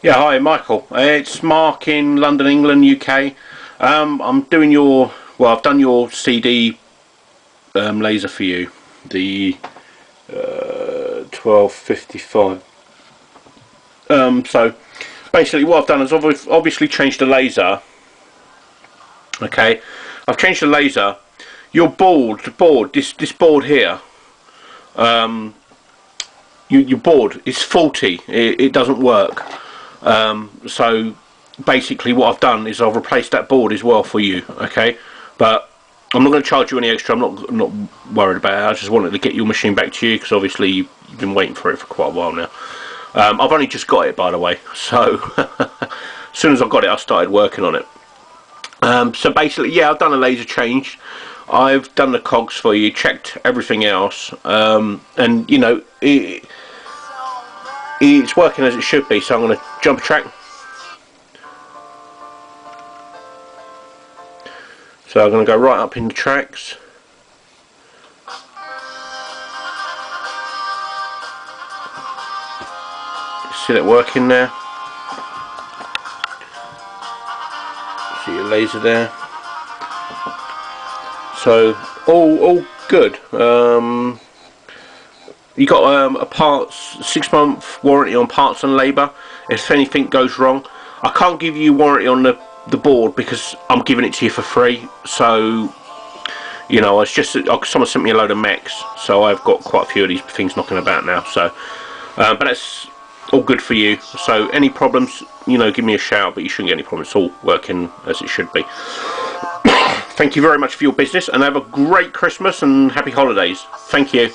Yeah, hi Michael. It's Mark in London, England, UK. I'm doing I've done your CD laser for you, the 1255. So basically what I've done is I've obviously changed the laser. Okay, I've changed the laser. Your this board here, your board is faulty. It doesn't work. So basically what I've done is I've replaced that board as well for you, okay? But I'm not going to charge you any extra. I'm not worried about it. I just wanted to get your machine back to you because obviously you've been waiting for it for quite a while now. I've only just got it, by the way, so as soon as I got it I started working on it. So basically, yeah, I've done a laser change, I've done the cogs for you, checked everything else, and you know it's working as it should be. So I'm going to jump a track. So I'm going to go right up in the tracks. See that working there? See your laser there. So all good. You got a 6-month warranty on parts and labour. If anything goes wrong, I can't give you warranty on the board because I'm giving it to you for free. So you know, it's just someone sent me a load of mechs, so I've got quite a few of these things knocking about now. So but that's all good for you. So any problems, you know, give me a shout, but you shouldn't get any problems. It's all working as it should be. Thank you very much for your business, and have a great Christmas and happy holidays. Thank you.